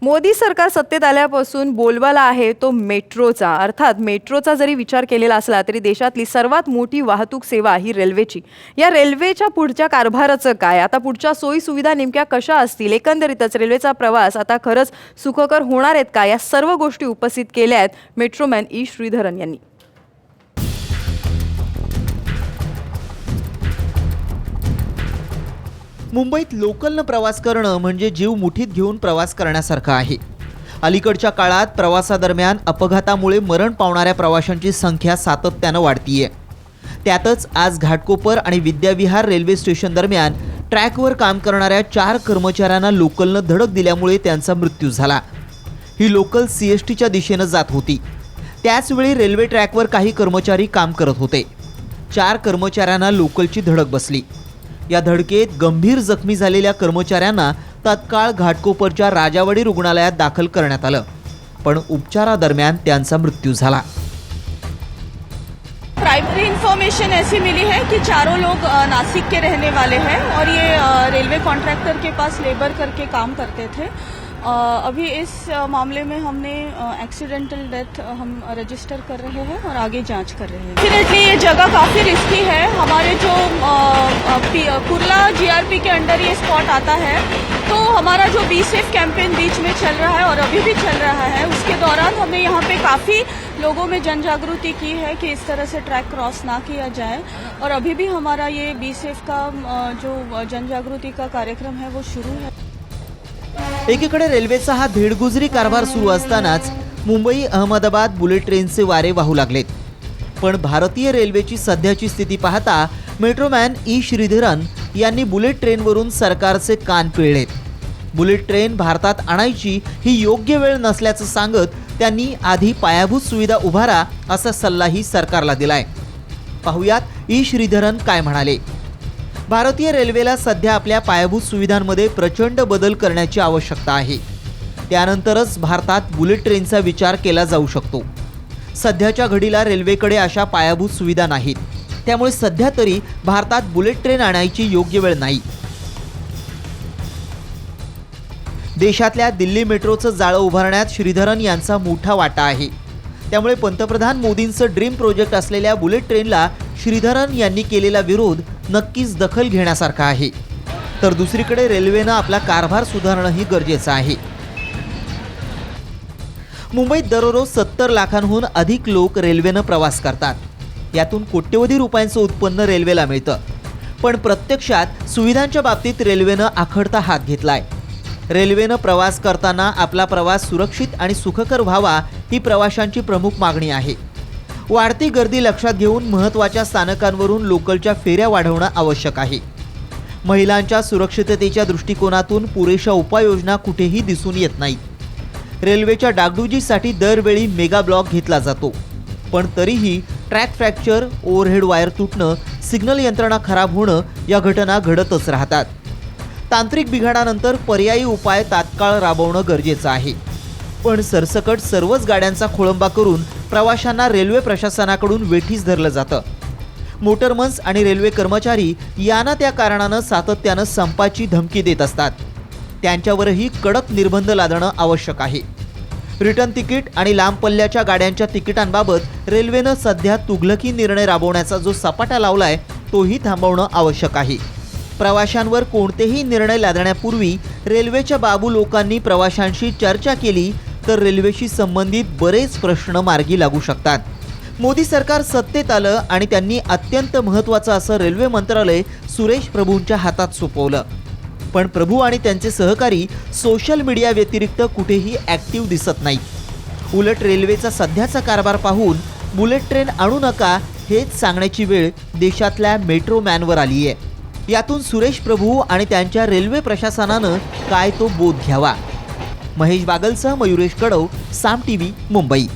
मोदी सरकार सत्तेत आल्यापासून बोलबाला आहे तो मेट्रोचा। अर्थात मेट्रोचा जरी विचार केलेला असला तरी देशातली सर्वात मोठी वाहतूक सेवा ही रेल्वेची। या रेल्वेच्या पुढच्या कारभाराचं काय, आता पुढच्या सोयी सुविधा नेमक्या कशा असतील, एकंदरीतच रेल्वेचा प्रवास आता खरंच सुखकर होणार आहेत का, या सर्व गोष्टी उपस्थित केल्या आहेत मेट्रोमॅन ई श्रीधरन यांनी। मुंबईत लोकलनं प्रवास करणं म्हणजे जीव मुठीत घेऊन प्रवास करण्यासारखं आहे। अलीकडच्या काळात प्रवासादरम्यान अपघातामुळे मरण पावणाऱ्या प्रवाशांची संख्या सातत्यानं वाढतीये। त्यातच आज घाटकोपर आणि विद्याविहार रेल्वे स्टेशन दरम्यान ट्रॅकवर काम करणाऱ्या 4 कर्मचाऱ्यांना लोकलनं धडक दिल्यामुळे त्यांचा मृत्यू झाला। ही लोकल CSTच्या दिशेनं जात होती। त्याचवेळी रेल्वे ट्रॅकवर काही कर्मचारी काम करत होते। 4 कर्मचाऱ्यांना लोकलची धडक बसली। या धडकेत गंभीर जखमी झालेल्या कर्मचाऱ्यांना तत्काळ घाटकोपरच्या राजावाडी रुग्णालयात दाखल करण्यात आलं, पण उपचारादरम्यान त्यांचा मृत्यू झाला। प्राइमरी इन्फॉर्मेशन ऐसी मिली है कि चारों लोग नासिक के रहने वाले हैं और ये रेलवे कॉन्ट्रैक्टर के पास लेबर करके काम करते थे। अभी इस मामले में हमने एक्सीडेंटल डेथ हम रजिस्टर कर रहे हैं और आगे जांच कर रहे हैं। डेफिनेटली ये जगह काफ़ी रिस्की है। हमारे जो कुर्ला GRP के अंडर ये स्पॉट आता है, तो हमारा जो बी सेफ कैंपेन बीच में चल रहा है और अभी भी चल रहा है, उसके दौरान हमने यहाँ पे काफ़ी लोगों में जन जागृति की है कि इस तरह से ट्रैक क्रॉस ना किया जाए। और अभी भी हमारा ये बी सेफ का जो जन जागृति का कार्यक्रम है वो शुरू है। एकीकडे रेल्वेचा हा धीडगुजरी कारभार सुरू असतानाच मुंबई अहमदाबाद बुलेट ट्रेनचे वारे वाहू लागलेत। पण भारतीय रेल्वेची सध्याची स्थिती पाहता मेट्रोमॅन ई श्रीधरन यांनी बुलेट ट्रेनवरून सरकारचे कान पिळलेत। बुलेट ट्रेन भारतात आणायची ही योग्य वेळ नसल्याचं सांगत त्यांनी आधी पायाभूत सुविधा उभारा असा सल्लाही सरकारला दिलाय। पाहुयात ई श्रीधरन काय म्हणाले। भारतीय रेल्वेला सध्या आपल्या पायाभूत सुविधांमध्ये प्रचंड बदल करण्याची आवश्यकता आहे। त्यानंतरच भारतात बुलेट ट्रेनचा विचार केला जाऊ शकतो। सध्याच्या घडीला रेल्वेकडे अशा पायाभूत सुविधा नाहीत, त्यामुळे सध्या तरी भारतात बुलेट ट्रेन आणायची योग्य वेळ नाही। देशातल्या दिल्ली मेट्रोचं जाळं उभारण्यात श्रीधरन यांचा मोठा वाटा आहे। त्यामुळे पंतप्रधान मोदींचं ड्रीम प्रोजेक्ट असलेल्या बुलेट ट्रेनला श्रीधरन यांनी केलेला विरोध नक्कीच दखल घेण्यासारखा आहे। तर दुसरीकडे रेल्वेनं आपला कारभार सुधारणंही गरजेचं आहे। मुंबईत दररोज 70 लाखांहून अधिक लोक रेल्वेनं प्रवास करतात। यातून कोट्यवधी रुपयांचं उत्पन्न रेल्वेला मिळतं, पण प्रत्यक्षात सुविधांच्या बाबतीत रेल्वेनं आखडता हात घेतलाय। रेल्वेनं प्रवास करताना आपला प्रवास सुरक्षित आणि सुखकर व्हावा ही प्रवाशांची प्रमुख मागणी आहे। वाढती गर्दी लक्षात घेऊन महत्त्वाच्या स्थानकांवरून लोकलच्या फेऱ्या वाढवणं आवश्यक आहे। महिलांच्या सुरक्षिततेच्या दृष्टिकोनातून पुरेशा उपाययोजना कुठेही दिसून येत नाहीत। रेल्वेच्या डागडुजीसाठी दरवेळी मेगा ब्लॉक घेतला जातो, पण तरीही ट्रॅक फ्रॅक्चर, ओव्हरहेड वायर तुटणं, सिग्नल यंत्रणा खराब होणं या घटना घडतच राहतात। तांत्रिक बिघाडानंतर पर्यायी उपाय तात्काळ राबवणं गरजेचं आहे, पण सरसकट सर्वच गाड्यांचा खोळंबा करून प्रवाशांना रेल्वे प्रशासनाकडून वेठीस धरलं जातं। मोटरमन्स आणि रेल्वे कर्मचारी यांना त्या कारणानं सातत्यानं संपाची धमकी देत असतात। त्यांच्यावरही कडक निर्बंध लादणं आवश्यक आहे। रिटर्न तिकीट आणि लांब पल्ल्याच्या गाड्यांच्या तिकिटांबाबत रेल्वेनं सध्या तुघलकी निर्णय राबवण्याचा जो सपाटा लावलाय तोही थांबवणं आवश्यक आहे। प्रवाशांवर कोणतेही निर्णय लादण्यापूर्वी रेल्वेच्या बाबू लोकांनी प्रवाशांशी चर्चा केली तर रेल्वेशी संबंधित बरेच प्रश्न मार्गी लागू शकतात। मोदी सरकार सत्तेत आलं आणि त्यांनी अत्यंत महत्त्वाचं असं रेल्वे मंत्रालय सुरेश प्रभूंच्या हातात सोपवलं, पण प्रभू आणि त्यांचे सहकारी सोशल मीडिया व्यतिरिक्त कुठेही ॲक्टिव्ह दिसत नाहीत। उलट रेल्वेचा सध्याचा कारभार पाहून बुलेट ट्रेन आणू नका हेच सांगण्याची वेळ देशातल्या मेट्रोमॅनवर आली आहे। यातून सुरेश प्रभू आणि त्यांच्या रेल्वे प्रशासनानं काय तो बोध घ्यावा। महेश बागलसह मयुरेश कडव, साम TV, मुंबई।